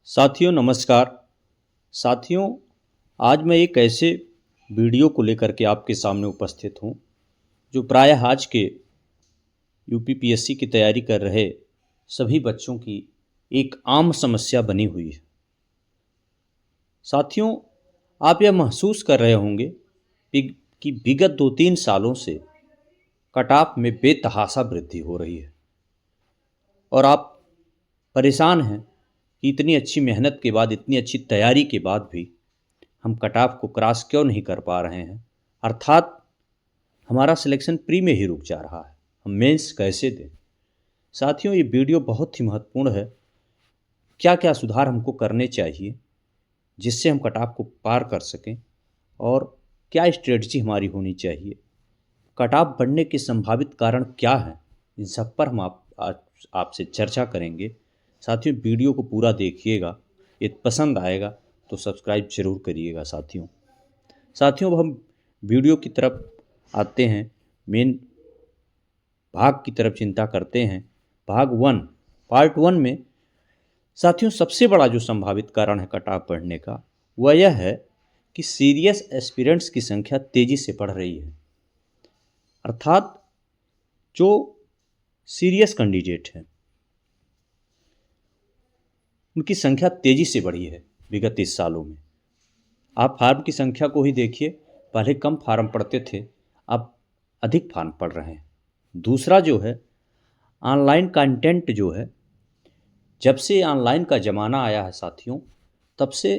साथियों नमस्कार। साथियों, आज मैं एक ऐसे वीडियो को लेकर के आपके सामने उपस्थित हूं जो प्रायः आज के यूपीपीएससी की तैयारी कर रहे सभी बच्चों की एक आम समस्या बनी हुई है। साथियों, आप यह महसूस कर रहे होंगे कि विगत 2-3 सालों से कट ऑफ में बेतहाशा वृद्धि हो रही है और आप परेशान हैं कि इतनी अच्छी मेहनत के बाद, इतनी अच्छी तैयारी के बाद भी हम कट ऑफ को क्रॉस क्यों नहीं कर पा रहे हैं, अर्थात हमारा सिलेक्शन प्री में ही रुक जा रहा है, हम मेंस कैसे दें। साथियों, ये वीडियो बहुत ही महत्वपूर्ण है। क्या क्या सुधार हमको करने चाहिए जिससे हम कट ऑफ को पार कर सकें और क्या स्ट्रेटजी हमारी होनी चाहिए, कट ऑफ बढ़ने के संभावित कारण क्या हैं, इन सब पर हम आपसे चर्चा करेंगे। साथियों, वीडियो को पूरा देखिएगा, ये पसंद आएगा तो सब्सक्राइब जरूर करिएगा। साथियों अब हम वीडियो की तरफ आते हैं, मेन भाग की तरफ चिंता करते हैं। भाग 1 पार्ट 1 में साथियों सबसे बड़ा जो संभावित कारण है कट ऑफ बढ़ने का, वह यह है कि सीरियस एस्पिरेंट्स की संख्या तेजी से बढ़ रही है। अर्थात जो सीरियस कैंडिडेट हैं उनकी संख्या तेजी से बढ़ी है विगत 30 सालों में। आप फार्म की संख्या को ही देखिए, पहले कम फार्म पढ़ते थे, अब अधिक फार्म पढ़ रहे हैं। दूसरा जो है ऑनलाइन कंटेंट जो है, जब से ऑनलाइन का ज़माना आया है साथियों, तब से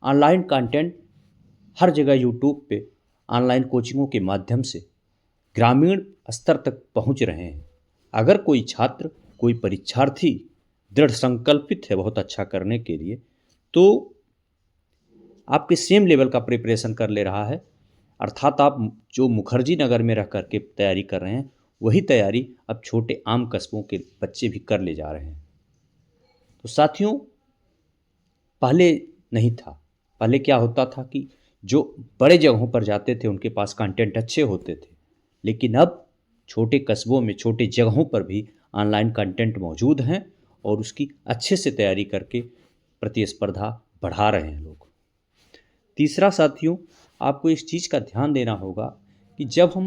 ऑनलाइन कंटेंट हर जगह यूट्यूब पे ऑनलाइन कोचिंगों के माध्यम से ग्रामीण स्तर तक पहुंच रहे हैं। अगर कोई छात्र, कोई परीक्षार्थी दृढ़ संकल्पित है बहुत अच्छा करने के लिए, तो आपके सेम लेवल का प्रिपरेशन कर ले रहा है। अर्थात आप जो मुखर्जी नगर में रह कर के तैयारी कर रहे हैं, वही तैयारी अब छोटे आम कस्बों के बच्चे भी कर ले जा रहे हैं। तो साथियों, पहले नहीं था। पहले क्या होता था कि जो बड़े जगहों पर जाते थे उनके पास कंटेंट अच्छे होते थे, लेकिन अब छोटे कस्बों में, छोटे जगहों पर भी ऑनलाइन कंटेंट मौजूद हैं और उसकी अच्छे से तैयारी करके प्रतिस्पर्धा बढ़ा रहे हैं लोग। तीसरा साथियों, आपको इस चीज़ का ध्यान देना होगा कि जब हम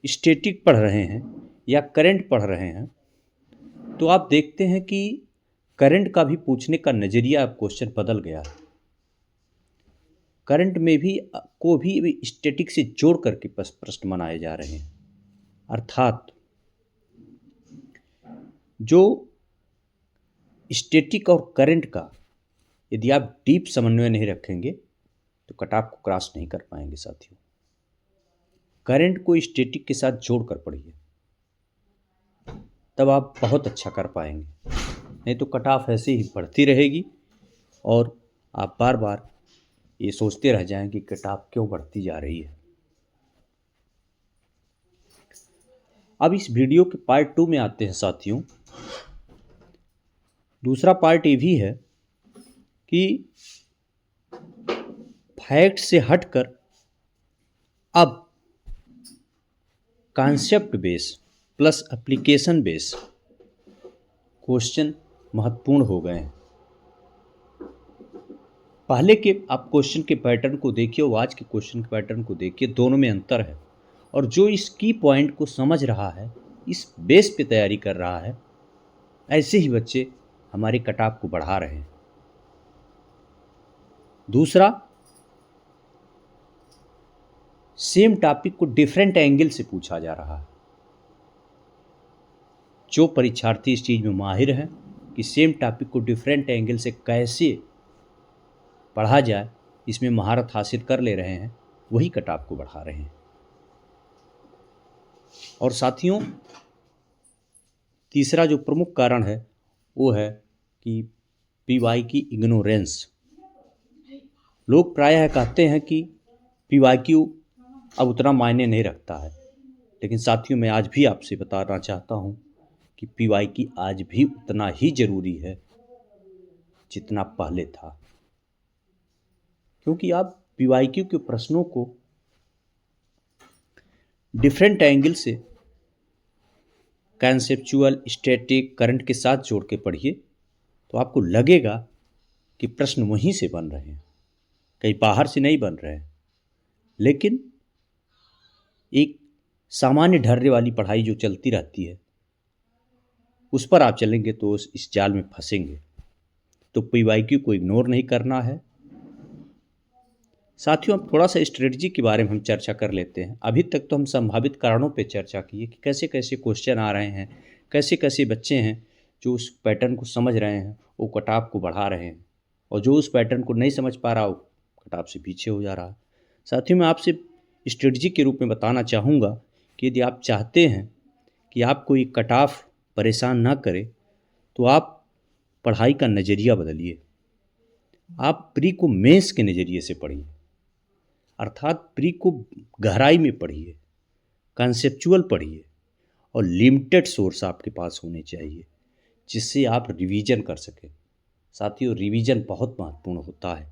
स्टैटिक पढ़ रहे हैं या करंट पढ़ रहे हैं, तो आप देखते हैं कि करंट का भी पूछने का नज़रिया अब क्वेश्चन बदल गया है। करंट में भी स्टैटिक से जोड़ करके प्रश्न बनाए जा रहे हैं। अर्थात जो स्टैटिक और करंट का यदि आप डीप समन्वय नहीं रखेंगे तो कट ऑफ को क्रॉस नहीं कर पाएंगे। साथियों, करंट को स्टैटिक के साथ जोड़ कर पढ़िए, तब आप बहुत अच्छा कर पाएंगे। नहीं तो कट ऑफ ऐसे ही बढ़ती रहेगी और आप बार बार ये सोचते रह जाएंगे कि कट ऑफ क्यों बढ़ती जा रही है। अब इस वीडियो के पार्ट 2 में आते हैं साथियों। दूसरा पार्ट ये भी है कि फैक्ट से हटकर अब concept base plus application base question महत्वपूर्ण हो गए हैं। पहले के आप क्वेश्चन के पैटर्न को देखिए और आज के क्वेश्चन के पैटर्न को देखिए, दोनों में अंतर है। और जो इस की पॉइंट को समझ रहा है, इस बेस पे तैयारी कर रहा है, ऐसे ही बच्चे हमारे कट ऑफ को बढ़ा रहे हैं। दूसरा, सेम टॉपिक को डिफरेंट एंगल से पूछा जा रहा है। जो परीक्षार्थी इस चीज़ में माहिर हैं कि सेम टॉपिक को डिफरेंट एंगल से कैसे पढ़ा जाए, इसमें महारत हासिल कर ले रहे हैं, वही कट ऑफ को बढ़ा रहे हैं। और साथियों, तीसरा जो प्रमुख कारण है वो है कि पीवाई की इग्नोरेंस। लोग प्रायः कहते हैं कि पीवाईक्यू अब उतना मायने नहीं रखता है, लेकिन साथियों मैं आज भी आपसे बताना चाहता हूं कि पीवाईक्यू आज भी उतना ही ज़रूरी है जितना पहले था। क्योंकि आप पीवाईक्यू के प्रश्नों को डिफरेंट एंगल से कॉन्सेप्चुअल, स्टैटिक, करंट के साथ जोड़ के पढ़िए तो आपको लगेगा कि प्रश्न वहीं से बन रहे हैं, कहीं बाहर से नहीं बन रहे हैं। लेकिन एक सामान्य ढर्रे वाली पढ़ाई जो चलती रहती है, उस पर आप चलेंगे तो इस जाल में फंसेंगे। तो पीवाईक्यू को इग्नोर नहीं करना है। साथियों, अब थोड़ा सा स्ट्रेटजी के बारे में हम चर्चा कर लेते हैं। अभी तक तो हम संभावित कारणों पे चर्चा की है कि कैसे कैसे क्वेश्चन आ रहे हैं, कैसे कैसे बच्चे हैं जो उस पैटर्न को समझ रहे हैं वो कट ऑफ को बढ़ा रहे हैं, और जो उस पैटर्न को नहीं समझ पा रहा वो कट ऑफ से पीछे हो जा रहा है। साथियों, मैं आपसे स्ट्रेटजी के रूप में बताना चाहूँगा कि यदि आप चाहते हैं कि आपको ये कट ऑफ परेशान ना करे, तो आप पढ़ाई का नज़रिया बदलिए। आप प्री को मेंस के नज़रिए से पढ़िए, अर्थात प्री को गहराई में पढ़िए, कंसेप्चुअल पढ़िए, और लिमिटेड सोर्स आपके पास होने चाहिए जिससे आप रिवीजन कर सकें। साथियों, रिवीजन बहुत महत्वपूर्ण होता है।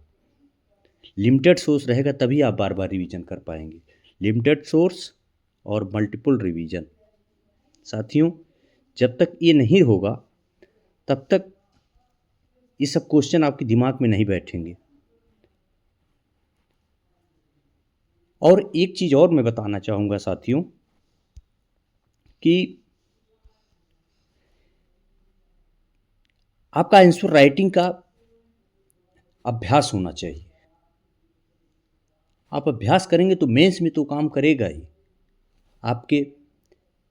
लिमिटेड सोर्स रहेगा तभी आप बार बार रिवीजन कर पाएंगे। लिमिटेड सोर्स और मल्टीपल रिवीजन। साथियों, जब तक ये नहीं होगा तब तक ये सब क्वेश्चन आपके दिमाग में नहीं बैठेंगे। और एक चीज़ और मैं बताना चाहूँगा साथियों कि आपका आंसर राइटिंग का अभ्यास होना चाहिए। आप अभ्यास करेंगे तो मेंस में तो काम करेगा ही, आपके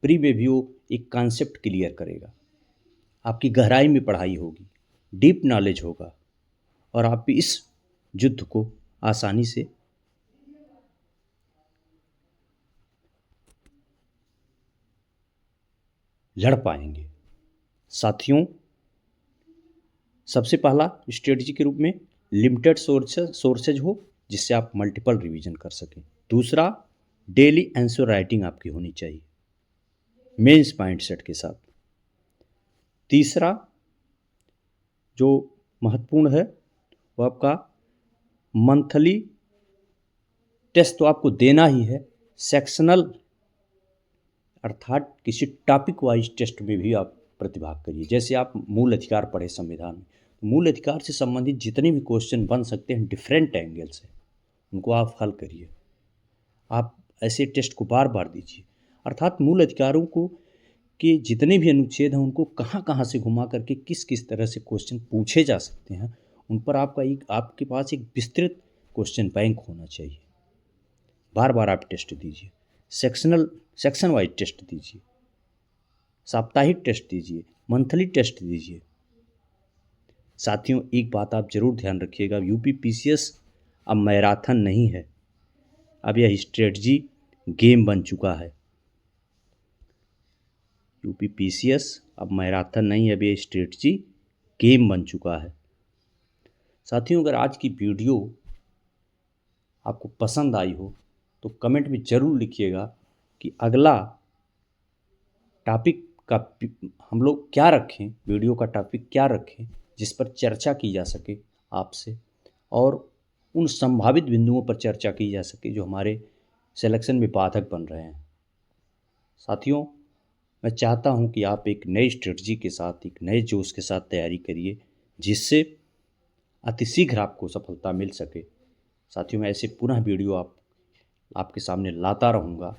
प्री में भी वो एक कॉन्सेप्ट क्लियर करेगा, आपकी गहराई में पढ़ाई होगी, डीप नॉलेज होगा, और आप इस युद्ध को आसानी से लड़ पाएंगे। साथियों, सबसे पहला स्ट्रेटजी के रूप में लिमिटेड सोर्सेज हो जिससे आप मल्टीपल रिवीजन कर सकें। दूसरा, डेली आंसर राइटिंग आपकी होनी चाहिए मेंस माइंडसेट के साथ। तीसरा जो महत्वपूर्ण है वो आपका मंथली टेस्ट तो आपको देना ही है। सेक्शनल अर्थात किसी टॉपिक वाइज टेस्ट में भी आप प्रतिभाग करिए। जैसे आप मूल अधिकार पढ़े संविधान में, तो मूल अधिकार से संबंधित जितने भी क्वेश्चन बन सकते हैं डिफरेंट एंगल से, उनको आप हल करिए। आप ऐसे टेस्ट को बार बार दीजिए, अर्थात मूल अधिकारों को के जितने भी अनुच्छेद हैं उनको कहाँ कहाँ से घुमा करके किस किस तरह से क्वेश्चन पूछे जा सकते हैं, उन पर आपके पास एक विस्तृत क्वेश्चन बैंक होना चाहिए। बार बार आप टेस्ट दीजिए, सेक्शन वाइज टेस्ट दीजिए, साप्ताहिक टेस्ट दीजिए, मंथली टेस्ट दीजिए। साथियों, एक बात आप जरूर ध्यान रखिएगा, यूपी पीसीएस अब मैराथन नहीं है, अब यह स्ट्रेटजी गेम बन चुका है। यूपी पीसीएस अब मैराथन नहीं है, अब यह स्ट्रेटजी गेम बन चुका है। साथियों, अगर आज की वीडियो आपको पसंद आई हो तो कमेंट में ज़रूर लिखिएगा कि अगला टॉपिक का हम लोग क्या रखें, वीडियो का टॉपिक क्या रखें जिस पर चर्चा की जा सके आपसे, और उन संभावित बिंदुओं पर चर्चा की जा सके जो हमारे सिलेक्शन में बाधक बन रहे हैं। साथियों, मैं चाहता हूं कि आप एक नई स्ट्रेटजी के साथ, एक नए जोश के साथ तैयारी करिए जिससे अतिशीघ्र आपको सफलता मिल सके। साथियों, मैं ऐसे पुनः वीडियो आपके सामने लाता रहूँगा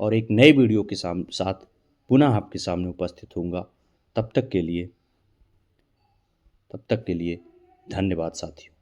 और एक नए वीडियो के साथ पुनः आपके सामने उपस्थित होऊंगा। तब तक के लिए धन्यवाद साथियों।